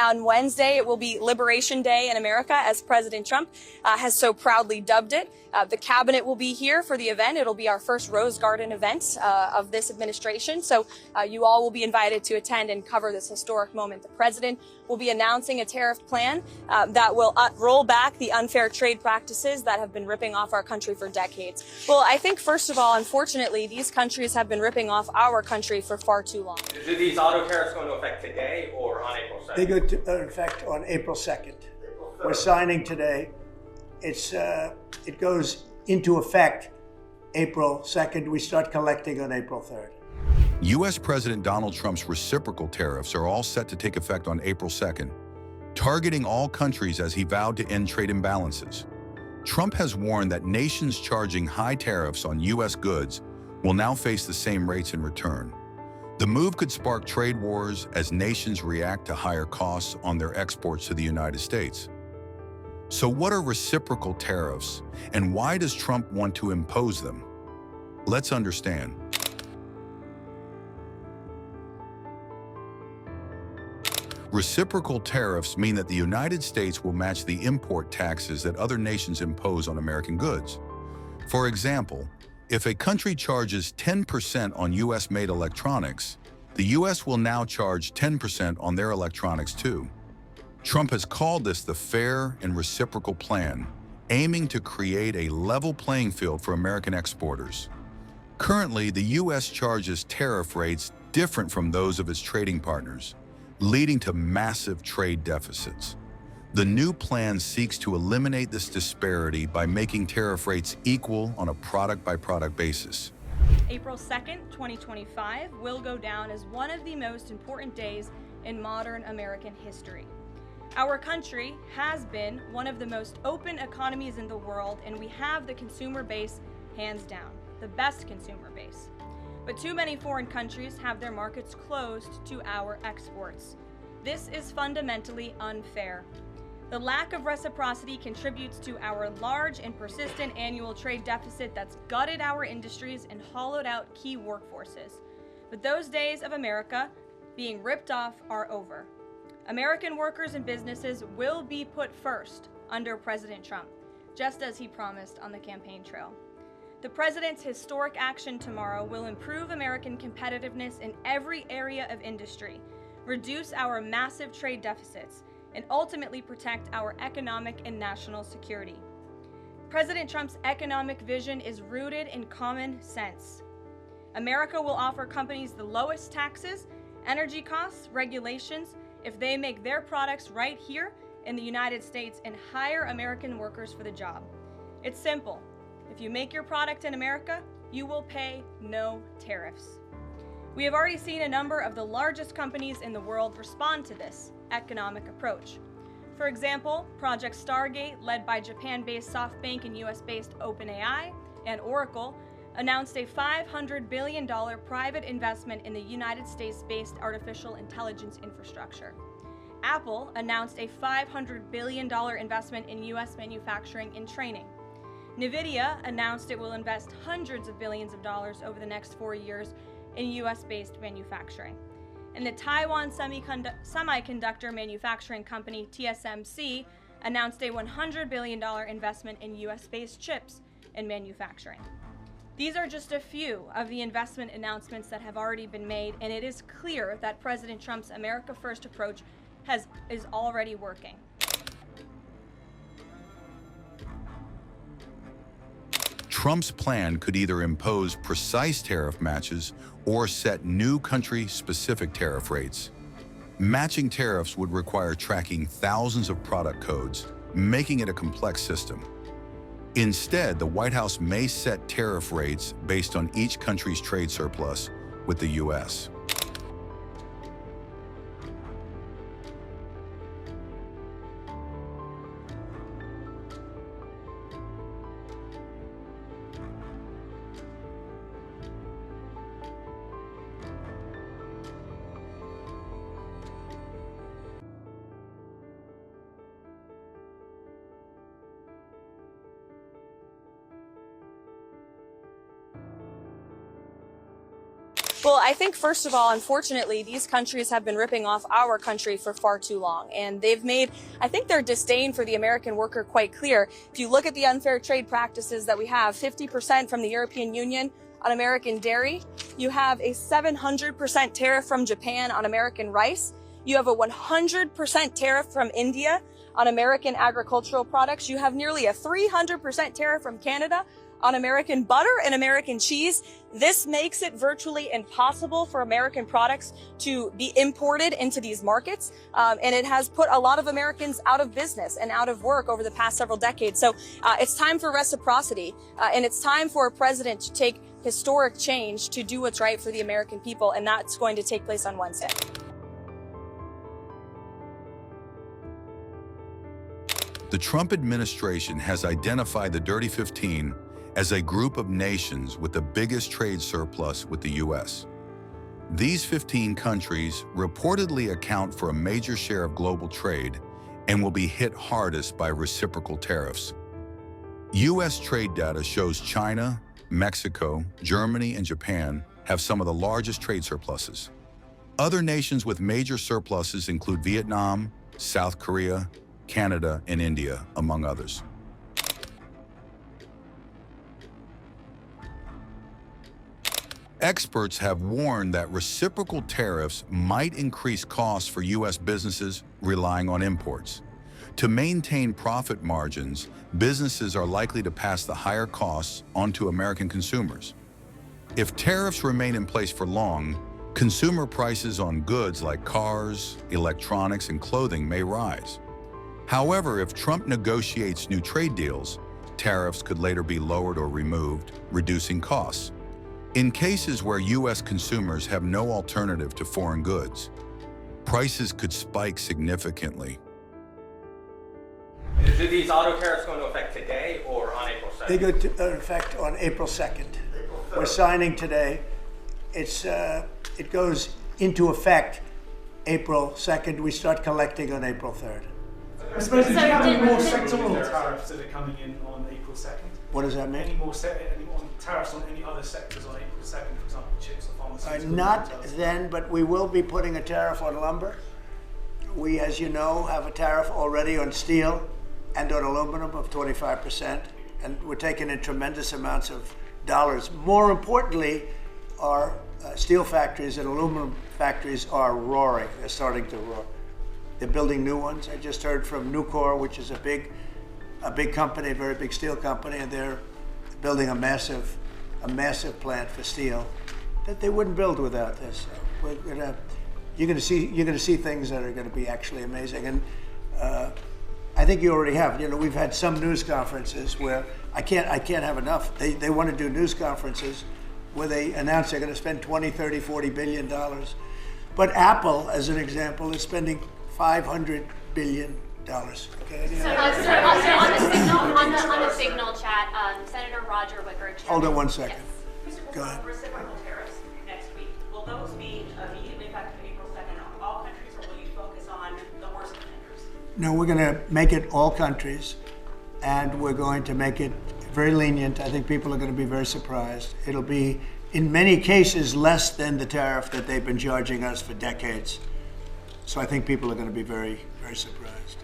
On Wednesday, it will be Liberation Day in America, as President Trump has so proudly dubbed it. The cabinet will be here for the event. It'll be our first Rose Garden event of this administration. So you all will be invited to attend and cover this historic moment. The president will be announcing a tariff plan that will roll back the unfair trade practices that have been ripping off our country for decades. Well, I think, first of all, unfortunately, these countries have been ripping off our country for far too long. Do these auto tariffs go into effect today or on April 2nd? They go into effect on April 2nd. We're signing today. It goes into effect April 2nd. We start collecting on April 3rd. U.S. President Donald Trump's reciprocal tariffs are all set to take effect on April 2nd, targeting all countries as he vowed to end trade imbalances. Trump has warned that nations charging high tariffs on U.S. goods will now face the same rates in return. The move could spark trade wars as nations react to higher costs on their exports to the United States. So what are reciprocal tariffs, and why does Trump want to impose them? Let's understand. Reciprocal tariffs mean that the United States will match the import taxes that other nations impose on American goods. For example, if a country charges 10% on U.S.-made electronics, the U.S. will now charge 10% on their electronics too. Trump has called this the Fair and Reciprocal Plan, aiming to create a level playing field for American exporters. Currently, the U.S. charges tariff rates different from those of its trading partners, leading to massive trade deficits. The new plan seeks to eliminate this disparity by making tariff rates equal on a product-by-product basis. April 2nd, 2025 will go down as one of the most important days in modern American history. Our country has been one of the most open economies in the world, and we have the consumer base hands down, the best consumer base. But too many foreign countries have their markets closed to our exports. This is fundamentally unfair. The lack of reciprocity contributes to our large and persistent annual trade deficit that's gutted our industries and hollowed out key workforces. But those days of America being ripped off are over. American workers and businesses will be put first under President Trump, just as he promised on the campaign trail. The president's historic action tomorrow will improve American competitiveness in every area of industry, reduce our massive trade deficits, and ultimately protect our economic and national security. President Trump's economic vision is rooted in common sense. America will offer companies the lowest taxes, energy costs, regulations, if they make their products right here in the United States and hire American workers for the job. It's simple. If you make your product in America, you will pay no tariffs. We have already seen a number of the largest companies in the world respond to this economic approach. For example, Project Stargate, led by Japan-based SoftBank and US-based OpenAI, and Oracle, announced a $500 billion private investment in the United States-based artificial intelligence infrastructure. Apple announced a $500 billion investment in US manufacturing and training. NVIDIA announced it will invest hundreds of billions of dollars over the next 4 years in US-based manufacturing. And the Taiwan semiconductor manufacturing company TSMC announced a $100 billion investment in US-based chips and manufacturing. These are just a few of the investment announcements that have already been made, and it is clear that President Trump's America First approach is already working. Trump's plan could either impose precise tariff matches or set new country-specific tariff rates. Matching tariffs would require tracking thousands of product codes, making it a complex system. Instead, the White House may set tariff rates based on each country's trade surplus with the U.S. Well, I think, first of all, unfortunately, these countries have been ripping off our country for far too long. And they've made, I think, their disdain for the American worker quite clear. If you look at the unfair trade practices that we have, 50% from the European Union on American dairy. You have a 700% tariff from Japan on American rice. You have a 100% tariff from India on American agricultural products. You have nearly a 300% tariff from Canada on American butter and American cheese. This makes it virtually impossible for American products to be imported into these markets. And it has put a lot of Americans out of business and out of work over the past several decades. So it's time for reciprocity. And it's time for a president to take historic change to do what's right for the American people. And that's going to take place on Wednesday. The Trump administration has identified the Dirty 15 as a group of nations with the biggest trade surplus with the U.S. These 15 countries reportedly account for a major share of global trade and will be hit hardest by reciprocal tariffs. U.S. trade data shows China, Mexico, Germany, and Japan have some of the largest trade surpluses. Other nations with major surpluses include Vietnam, South Korea, Canada, and India, among others. Experts have warned that reciprocal tariffs might increase costs for U.S. businesses relying on imports. To maintain profit margins, businesses are likely to pass the higher costs onto American consumers. If tariffs remain in place for long, consumer prices on goods like cars, electronics, and clothing may rise. However, if Trump negotiates new trade deals, tariffs could later be lowered or removed, reducing costs. In cases where U.S. consumers have no alternative to foreign goods, prices could spike significantly. Do these auto tariffs go into effect today or on April 2nd? They go into effect on April 2nd. We're signing today. It goes into effect April 2nd. We start collecting on April 3rd. I suppose, do you have any more sectoral tariffs that are coming in on April 2nd? What does that mean? Any more tariffs on any other sectors on April 2nd, for example, chips or pharmaceuticals? Not then, but we will be putting a tariff on lumber. We, as you know, have a tariff already on steel and on aluminum of 25%, and we're taking in tremendous amounts of dollars. More importantly, our steel factories and aluminum factories are roaring. They're starting to roar. They're building new ones. I just heard from Nucor, which is a big company, a very big steel company, and they're building a massive plant for steel that they wouldn't build without this. So you're going to see things that are going to be actually amazing. And I think you already have. You know, we've had some news conferences where I can't have enough. They want to do news conferences where they announce they're going to spend $20, $30, $40 billion. But Apple, as an example, is spending $500 billion. Okay. So on the Signal chat, Senator Roger Wicker. Hold on one second. Yes. Go ahead. Reciprocal tariffs next week. Will those be immediately effective April 2nd on all countries, or will you focus on the worst offenders? No, we're going to make it all countries, and we're going to make it very lenient. I think people are going to be very surprised. It'll be, in many cases, less than the tariff that they've been charging us for decades. So I think people are going to be very, very surprised.